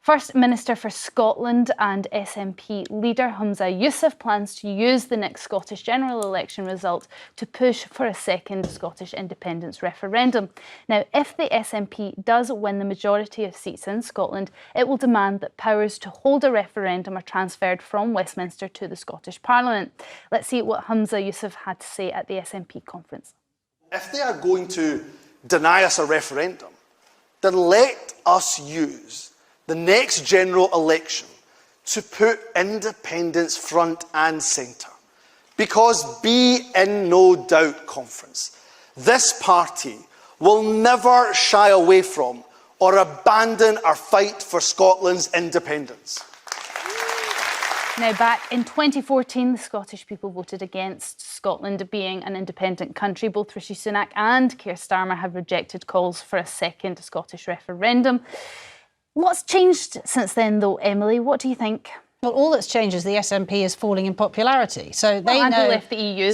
First Minister for Scotland and SNP leader Humza Yousaf plans to use the next Scottish general election result to push for a second Scottish independence referendum. Now, if the SNP does win the majority of seats in Scotland, it will demand that powers to hold a referendum are transferred from Westminster to the Scottish Parliament. Let's see what Humza Yousaf had to say at the SNP conference. If they are going to deny us a referendum, then let us use the next general election to put independence front and centre. Because be in no doubt, conference, this party will never shy away from or abandon our fight for Scotland's independence. Now, back in 2014, the Scottish people voted against Scotland being an independent country. Both Rishi Sunak and Keir Starmer have rejected calls for a second Scottish referendum. What's changed since then, though, Emily? What do you think? Well, all that's changed is the SNP is falling in popularity. So they and know. They left the EU.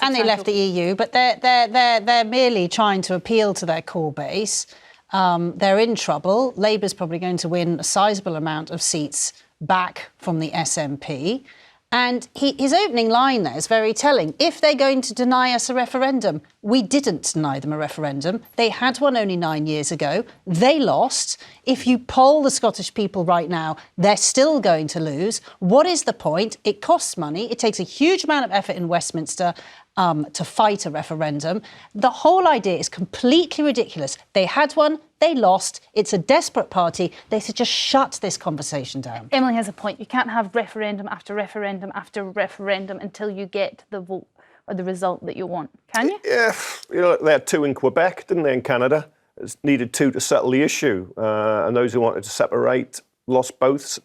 And they left the EU, but they're merely trying to appeal to their core base. They're in trouble. Labour's probably going to win a sizable amount of seats back from the SNP. And his opening line there is very telling. If they're going to deny us a referendum, we didn't deny them a referendum. They had one only 9 years ago. They lost. If you poll the Scottish people right now, they're still going to lose. What is the point? It costs money. It takes a huge amount of effort in Westminster to fight a referendum. The whole idea is completely ridiculous. They had one, they lost. It's a desperate party. They should just shut this conversation down. Emily has a point. You can't have referendum after referendum after referendum until you get the vote or the result that you want. Can you? Yeah, you know, they had two in Quebec, didn't they, in Canada? It needed two to settle the issue. And those who wanted to separate lost both.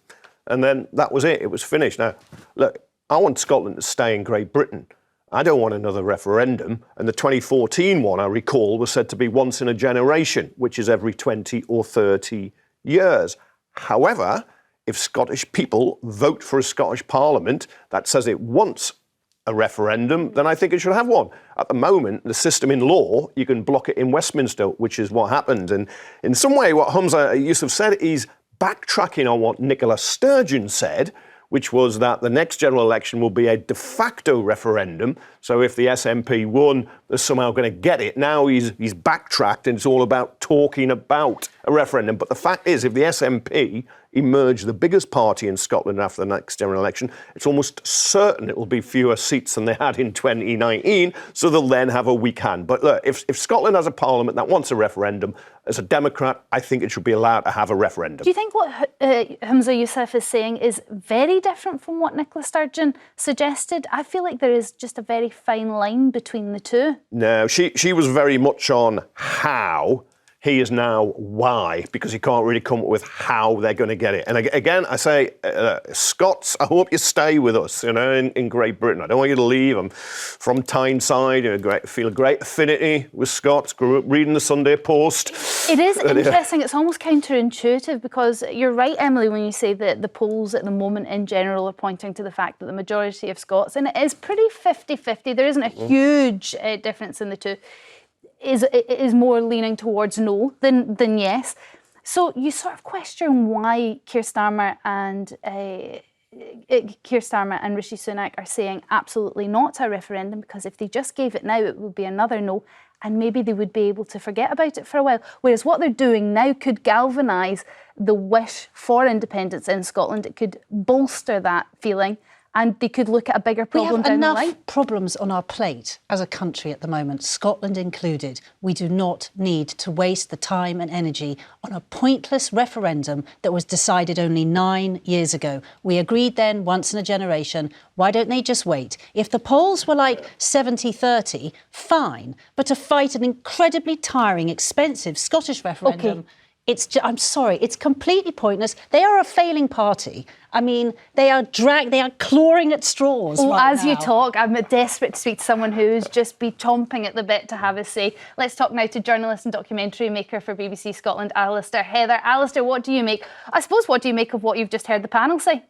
And then that was it. It was finished. Now, look, I want Scotland to stay in Great Britain. I don't want another referendum. And the 2014 one, I recall, was said to be once in a generation, which is every 20 or 30 years. However, if Scottish people vote for a Scottish Parliament that says it wants a referendum, then I think it should have one. At the moment, the system in law, you can block it in Westminster, which is what happened. And in some way, what Humza Yousaf said, he's backtracking on what Nicola Sturgeon said, which was that the next general election will be a de facto referendum. So if the SNP won, they're somehow going to get it. Now he's backtracked and it's all about talking about a referendum. But the fact is, if the SNP emerge the biggest party in Scotland after the next general election, it's almost certain it will be fewer seats than they had in 2019, so they'll then have a weak hand. But look, if Scotland has a parliament that wants a referendum, as a Democrat, I think it should be allowed to have a referendum. Do you think what Humza Yousaf is saying is very different from what Nicola Sturgeon suggested? I feel like there is just a very fine line between the two. No, she was very much on how. He is now why, because he can't really come up with how they're going to get it. And again, I say, Scots, I hope you stay with us, you know, in Great Britain. I don't want you to leave. I'm from Tyneside, feel a great affinity with Scots, grew up reading the Sunday Post. It is interesting. It's almost counterintuitive because you're right, Emily, when you say that the polls at the moment in general are pointing to the fact that the majority of Scots, and it is pretty 50-50, there isn't a huge difference in the two, is more leaning towards no than yes. So you sort of question why Keir Starmer and Rishi Sunak are saying absolutely not to a referendum, because if they just gave it now, it would be another no, and maybe they would be able to forget about it for a while. Whereas what they're doing now could galvanise the wish for independence in Scotland. It could bolster that feeling, and they could look at a bigger problem down the line. We have enough problems on our plate as a country at the moment, Scotland included. We do not need to waste the time and energy on a pointless referendum that was decided only 9 years ago. We agreed then, once in a generation. Why don't they just wait? If the polls were like 70-30, fine. But to fight an incredibly tiring, expensive Scottish referendum... Okay. I'm sorry, it's completely pointless. They are a failing party. I mean, they are clawing at straws right as now. You talk, I'm desperate to speak to someone who's just be chomping at the bit to have a say. Let's talk now to journalist and documentary maker for BBC Scotland, Alistair Heather. Alistair, what do you make of what you've just heard the panel say?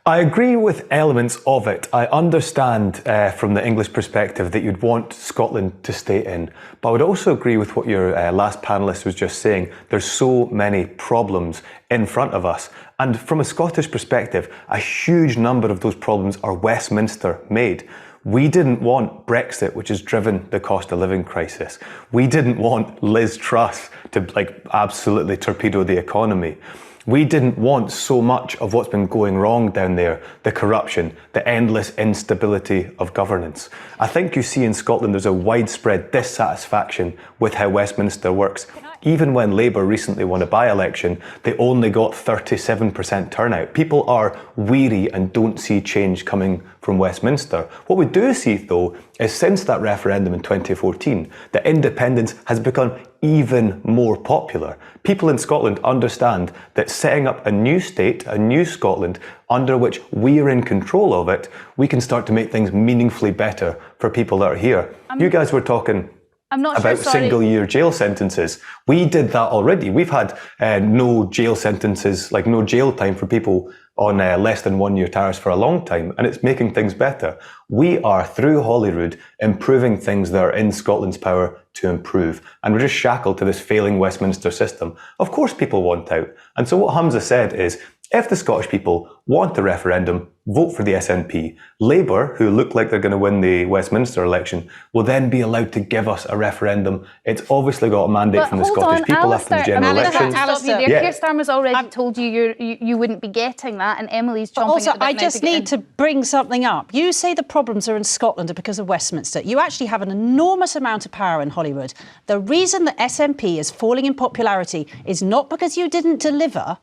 I agree with elements of it. I understand from the English perspective that you'd want Scotland to stay in, but I would also agree with what your last panellist was just saying. There's so many problems in front of us. And from a Scottish perspective, a huge number of those problems are Westminster made. We didn't want Brexit, which has driven the cost of living crisis. We didn't want Liz Truss to absolutely torpedo the economy. We didn't want so much of what's been going wrong down there, the corruption, the endless instability of governance. I think you see in Scotland there's a widespread dissatisfaction with how Westminster works. Even when Labour recently won a by-election, they only got 37% turnout. People are weary and don't see change coming from Westminster. What we do see, though, is since that referendum in 2014, that independence has become even more popular. People in Scotland understand that setting up a new state, a new Scotland, under which we are in control of it, we can start to make things meaningfully better for people that are here. You guys were talking about single-year jail sentences. We did that already. We've had no jail sentences, no jail time for people on less than 1 year tariffs for a long time, and it's making things better. We are, through Holyrood, improving things that are in Scotland's power to improve, and we're just shackled to this failing Westminster system. Of course people want out, and so what Hamza said is, if the Scottish people want the referendum, vote for the SNP. Labour, who look like they're going to win the Westminster election, will then be allowed to give us a referendum. It's obviously got a mandate from the Scottish people after the general election. Keir Starmer's already told you wouldn't be getting that, and Emily's chomping also, at the bit. I just need to bring something up. You say the problems are in Scotland because of Westminster. You actually have an enormous amount of power in Holyrood. The reason the SNP is falling in popularity is not because you didn't deliver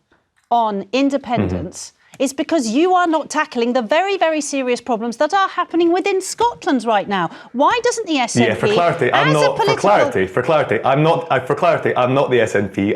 on independence, is because you are not tackling the very, very serious problems that are happening within Scotland right now. Why doesn't the SNP? Yeah, for clarity, I'm not the SNP.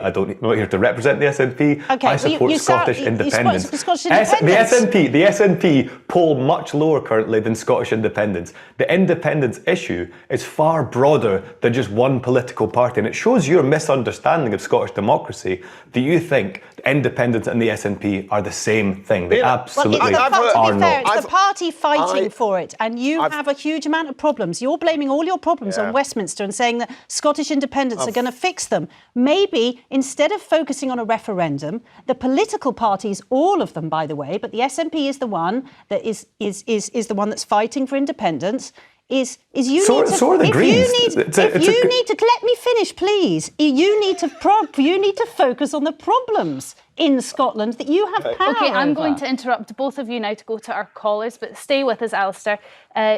I'm not here to represent the SNP. Okay, I support Scottish independence. The SNP poll much lower currently than Scottish independence. The independence issue is far broader than just one political party, and it shows your misunderstanding of Scottish democracy that you think independence and the SNP are the same thing. They absolutely are not. It's the party fighting for it, and you have a huge amount of problems. You're blaming all your problems on Westminster and saying that Scottish independents are going to fix them. Maybe instead of focusing on a referendum, the political parties, all of them, by the way, but the SNP is the one that is the one that's fighting for independence. Let me finish, please. You need to focus on the problems in Scotland that you have power Okay, I'm over. going to interrupt both of you now to go to our callers, but stay with us, Alistair.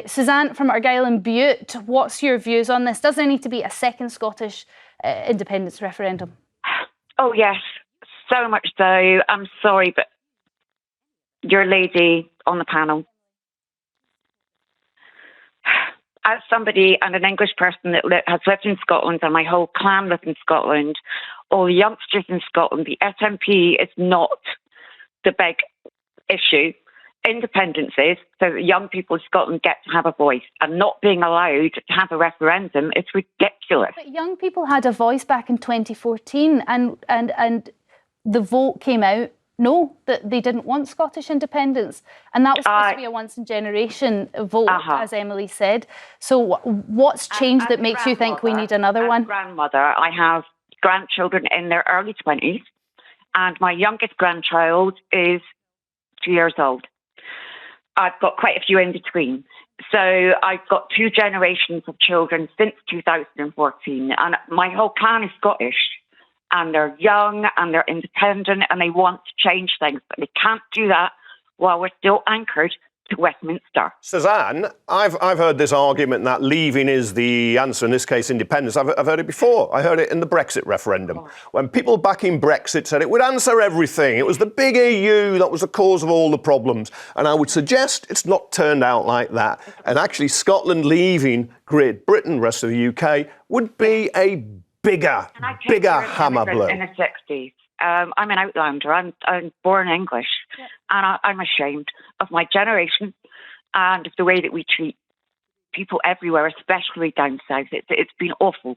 Suzanne from Argyll and Bute, what's your views on this? Does there need to be a second Scottish independence referendum? Oh, yes, so much so. I'm sorry, but your lady on the panel, as somebody and an English person that has lived in Scotland, and my whole clan live in Scotland, all the youngsters in Scotland, the SNP is not the big issue. Independence is, so that young people in Scotland get to have a voice, and not being allowed to have a referendum is ridiculous. But young people had a voice back in 2014, and the vote came out. No, that they didn't want Scottish independence. And that was supposed to be a once-in-generation vote, as Emily said. So what's changed that makes you think we need another one? Grandmother, I have grandchildren in their early 20s, and my youngest grandchild is 2 years old. I've got quite a few in between. So I've got two generations of children since 2014, and my whole clan is Scottish. And they're young and they're independent and they want to change things, but they can't do that while we're still anchored to Westminster. Suzanne, I've heard this argument that leaving is the answer, in this case independence. I've heard it before. I heard it in the Brexit referendum. When people backing Brexit said it would answer everything. It was the big EU that was the cause of all the problems. And I would suggest it's not turned out like that. And actually Scotland leaving Great Britain, rest of the UK, would be a bigger hammer blow. In the 60s. I'm an outlander. I'm born English. Yeah. And I'm ashamed of my generation and of the way that we treat people everywhere, especially down south. It's been awful.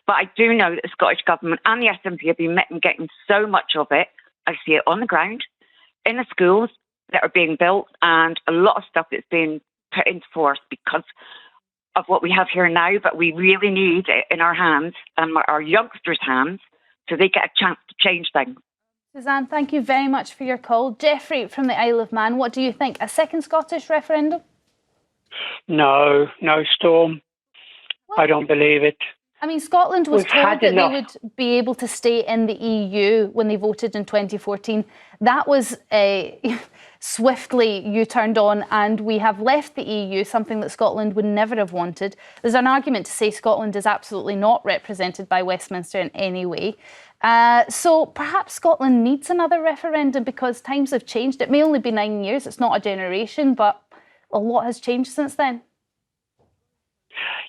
But I do know that the Scottish Government and the SNP have been getting so much of it. I see it on the ground, in the schools, that are being built and a lot of stuff that's being put into force because of what we have here now, but we really need it in our hands and our youngsters' hands so they get a chance to change things. Suzanne, thank you very much for your call. Jeffrey from the Isle of Man, what do you think? A second Scottish referendum? No, Storm. What? I don't believe it. I mean, Scotland was We've told had that enough. they would be able to stay in the EU when they voted in 2014. That was swiftly U-turned on, and we have left the EU, something that Scotland would never have wanted. There's an argument to say Scotland is absolutely not represented by Westminster in any way. So perhaps Scotland needs another referendum because times have changed. It may only be 9 years, it's not a generation, but a lot has changed since then.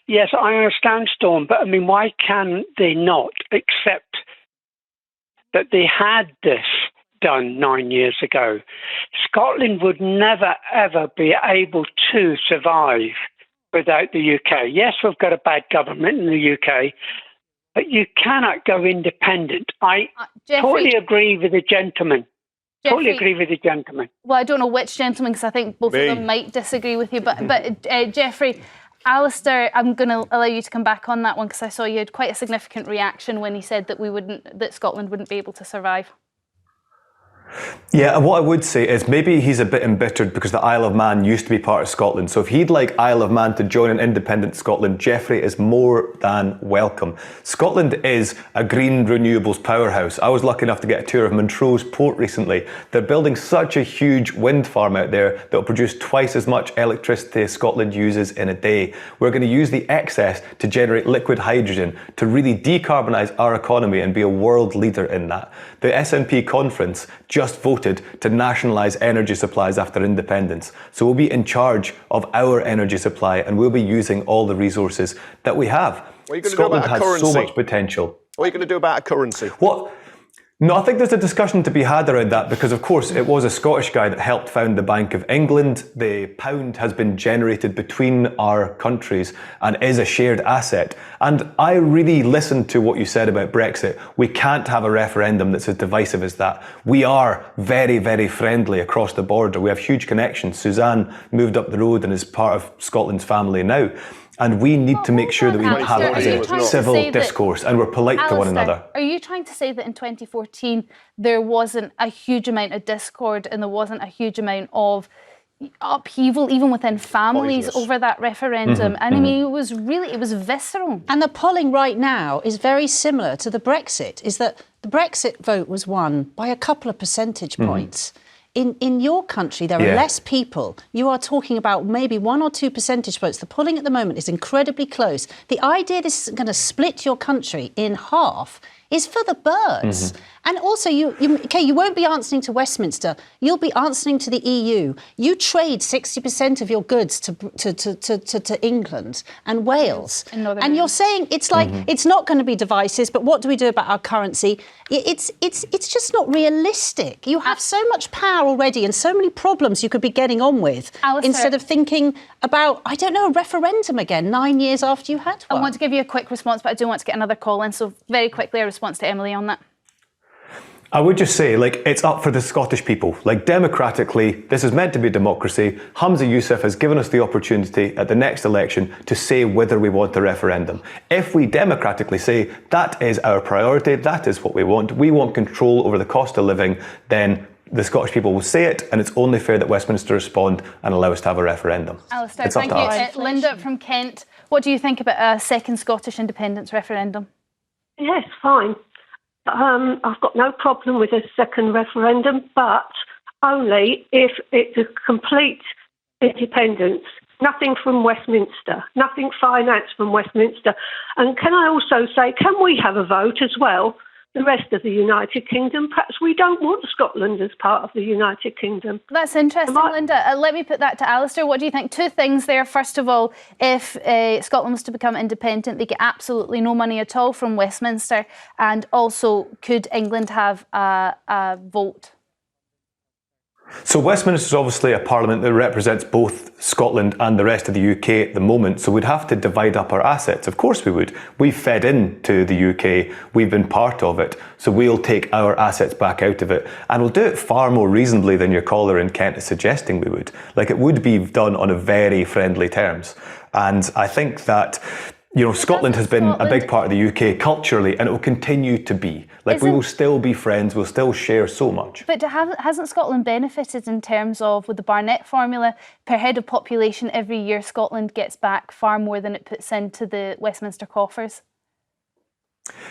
Yes, I understand, Storm, but I mean, why can they not accept that they had this done 9 years ago? Scotland would never, ever be able to survive without the UK. Yes, we've got a bad government in the UK, but you cannot go independent. I totally agree with the gentleman. Totally agree with the gentleman. Well, I don't know which gentleman, because I think both of them might disagree with you. But Jeffrey, Alistair, I'm going to allow you to come back on that one because I saw you had quite a significant reaction when he said that Scotland wouldn't be able to survive. Yeah, and what I would say is maybe he's a bit embittered because the Isle of Man used to be part of Scotland. So if he'd like Isle of Man to join an independent Scotland, Jeffrey is more than welcome. Scotland is a green renewables powerhouse. I was lucky enough to get a tour of Montrose Port recently. They're building such a huge wind farm out there that will produce twice as much electricity as Scotland uses in a day. We're going to use the excess to generate liquid hydrogen to really decarbonise our economy and be a world leader in that. The SNP conference just voted to nationalise energy supplies after independence. So we'll be in charge of our energy supply and we'll be using all the resources that we have. What are you going to Scotland do about a has currency? so much potential. What are you going to do about a currency? What? No, I think there's a discussion to be had around that because, of course, it was a Scottish guy that helped found the Bank of England. The pound has been generated between our countries and is a shared asset. And I really listened to what you said about Brexit. We can't have a referendum that's as divisive as that. We are very, very friendly across the border. We have huge connections. Suzanne moved up the road and is part of Scotland's family now. And we need to make sure that we have it as a civil discourse and we're polite to one another. Are you trying to say that in 2014 there wasn't a huge amount of discord and there wasn't a huge amount of upheaval even within families over that referendum? And I mean, it was visceral. And the polling right now is very similar to the Brexit, is that the Brexit vote was won by a couple of percentage points. In your country, there are less people. You are talking about maybe 1 or 2 percentage points. The polling at the moment is incredibly close. The idea this is going to split your country in half is for the birds. And also, you won't be answering to Westminster. You'll be answering to the EU. You trade 60% of your goods to England and Wales. And you're saying it's like it's not going to be divisive. But what do we do about our currency? It's just not realistic. You have so much power already and so many problems you could be getting on with instead of thinking about, I don't know, a referendum again 9 years after you had one. I want to give you a quick response, but I do want to get another call in. So very quickly, a response to Emily on that. I would just say, it's up for the Scottish people. Democratically, this is meant to be democracy. Humza Yousaf has given us the opportunity at the next election to say whether we want a referendum. If we democratically say that is our priority, that is what we want control over the cost of living, then the Scottish people will say it, and it's only fair that Westminster respond and allow us to have a referendum. Alistair, thank you. Linda from Kent, what do you think about a second Scottish independence referendum? Yes, fine. I've got no problem with a second referendum, but only if it's a complete independence. Nothing from Westminster, nothing financed from Westminster. And can I also say, can we have a vote as well? The rest of the United Kingdom, perhaps we don't want Scotland as part of the United Kingdom. That's interesting, Linda. Let me put that to Alistair. What do you think? 2 things there. First of all, if Scotland was to become independent, they get absolutely no money at all from Westminster. And also, could England have a vote? So Westminster is obviously a parliament that represents both Scotland and the rest of the UK at the moment, so we'd have to divide up our assets. Of course we would. We've fed into the UK, we've been part of it, so we'll take our assets back out of it, and we'll do it far more reasonably than your caller in Kent is suggesting we would. Like, it would be done on a very friendly terms. And I think that, you know, Scotland has been a big part of the UK culturally, and it will continue to be. Like, we will still be friends, we'll still share so much. But hasn't Scotland benefited in terms of, with the Barnett formula, per head of population every year Scotland gets back far more than it puts into the Westminster coffers?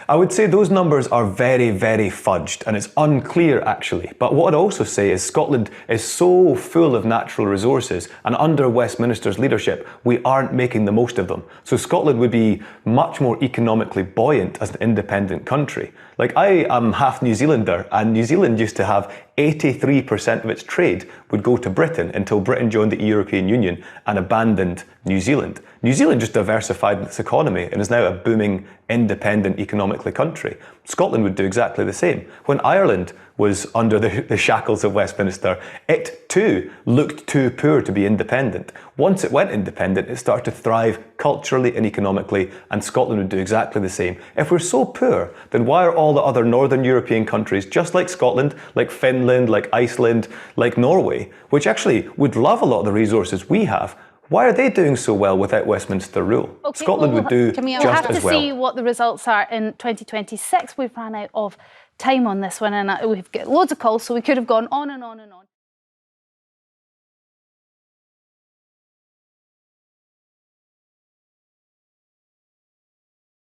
I would say those numbers are very, very fudged, and it's unclear actually. But what I'd also say is Scotland is so full of natural resources, and under Westminster's leadership, we aren't making the most of them. So Scotland would be much more economically buoyant as an independent country. Like, I am half New Zealander, and New Zealand used to have 83% of its trade would go to Britain until Britain joined the European Union and abandoned New Zealand. New Zealand just diversified its economy and is now a booming, independent economically country. Scotland would do exactly the same. When Ireland was under the shackles of Westminster, it too looked too poor to be independent. Once it went independent, it started to thrive culturally and economically, and Scotland would do exactly the same. If we're so poor, then why are all the other Northern European countries, just like Scotland, like Finland, like Iceland, like Norway, which actually would love a lot of the resources we have, why are they doing so well without Westminster rule? Okay, Scotland would do just as well. We'll have to see what the results are in 2026. We've run out of time on this one, and we've got loads of calls, so we could have gone on and on and on.